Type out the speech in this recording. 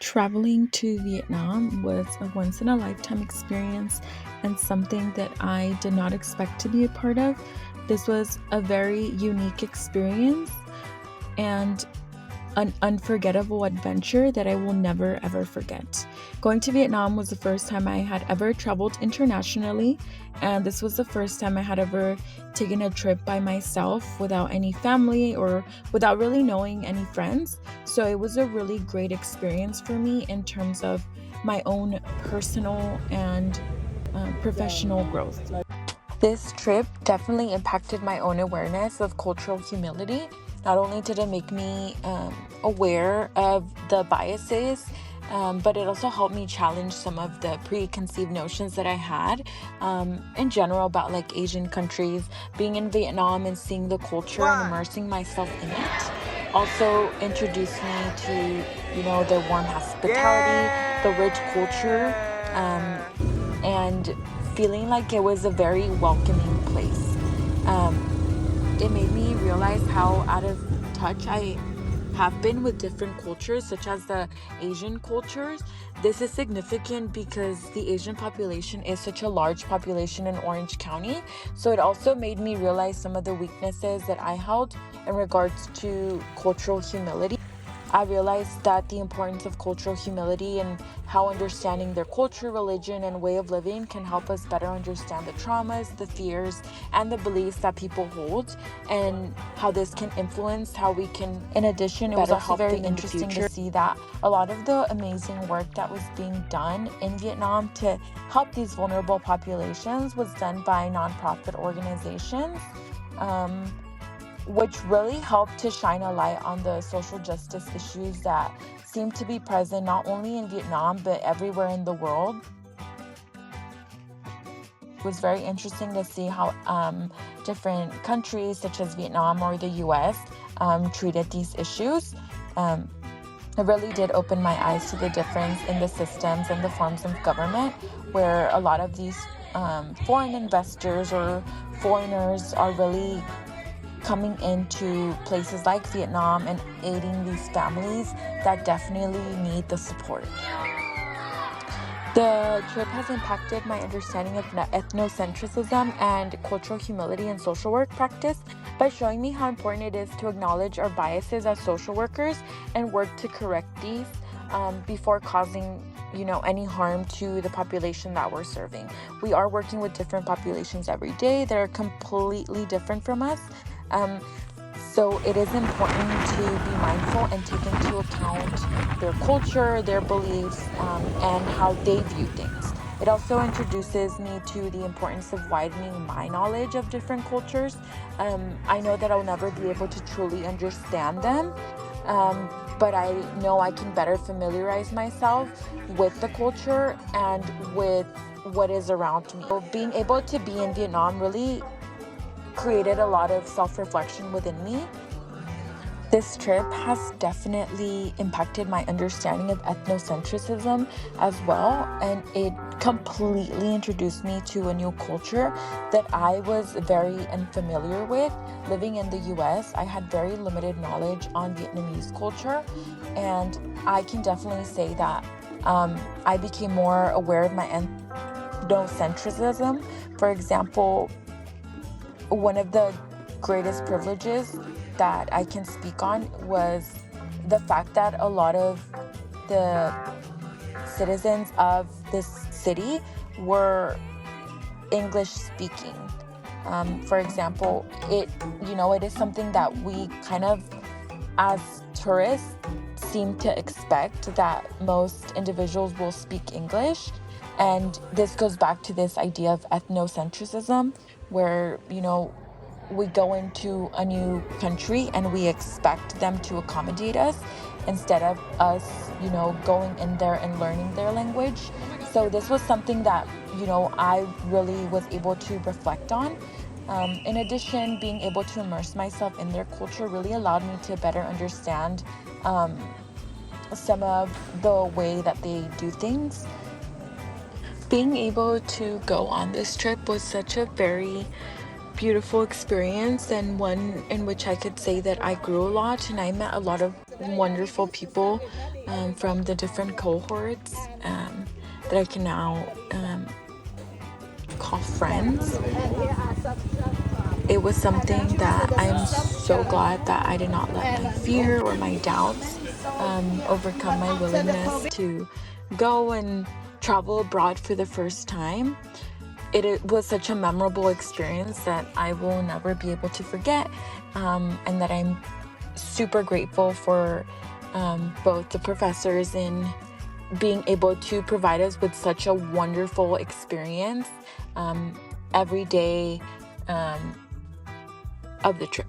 Traveling to Vietnam was a once-in-a-lifetime experience and something that I did not expect to be a part of. This was a very unique experience and an unforgettable adventure that I will never ever forget. Going to Vietnam was the first time I had ever traveled internationally, and this was the first time I had ever taken a trip by myself without any family or without really knowing any friends. So it was a really great experience for me in terms of my own personal and professional growth. This trip definitely impacted my own awareness of cultural humility. Not only did it make me aware of the biases, but it also helped me challenge some of the preconceived notions that I had in general about like Asian countries. Being in Vietnam and seeing the culture and immersing myself in it also introduced me to, their warm hospitality, the rich culture, and feeling like it was a very welcoming place. It made me realize how out of touch I have been with different cultures, such as the Asian cultures. This is significant because the Asian population is such a large population in Orange County. So it also made me realize some of the weaknesses that I held in regards to cultural humility. I realized that the importance of cultural humility and how understanding their culture, religion, and way of living can help us better understand the traumas, the fears, and the beliefs that people hold, and how this can influence how we can, in addition, it was also very interesting to see that a lot of the amazing work that was being done in Vietnam to help these vulnerable populations was done by nonprofit organizations, which really helped to shine a light on the social justice issues that seem to be present not only in Vietnam but everywhere in the world. It was very interesting to see how different countries such as Vietnam or the US treated these issues. It really did open my eyes to the difference in the systems and the forms of government, where a lot of these foreign investors or foreigners are really coming into places like Vietnam and aiding these families that definitely need the support. The trip has impacted my understanding of ethnocentrism and cultural humility in social work practice by showing me how important it is to acknowledge our biases as social workers and work to correct these before causing any harm to the population that we're serving. We are working with different populations every day that are completely different from us. So it is important to be mindful and take into account their culture, their beliefs, and how they view things. It also introduces me to the importance of widening my knowledge of different cultures. I know that I'll never be able to truly understand them, but I know I can better familiarize myself with the culture and with what is around me. So being able to be in Vietnam really created a lot of self-reflection within me. This trip has definitely impacted my understanding of ethnocentrism as well, and it completely introduced me to a new culture that I was very unfamiliar with. Living in the US, I had very limited knowledge on Vietnamese culture, and I can definitely say that I became more aware of my ethnocentrism. For example, one of the greatest privileges that I can speak on was the fact that a lot of the citizens of this city were English speaking. For example, it is something that we kind of, as tourists, seem to expect that most individuals will speak English. And this goes back to this idea of ethnocentrism, where, we go into a new country and we expect them to accommodate us instead of us, going in there and learning their language. So this was something that, I really was able to reflect on. In addition, being able to immerse myself in their culture really allowed me to better understand some of the way that they do things. Being able to go on this trip was such a very beautiful experience, and one in which I could say that I grew a lot and I met a lot of wonderful people from the different cohorts that I can now call friends. It was something that I'm so glad that I did not let my fear or my doubts overcome my willingness to go and travel abroad for the first time. It was such a memorable experience that I will never be able to forget, and that I'm super grateful for both the professors in being able to provide us with such a wonderful experience every day of the trip.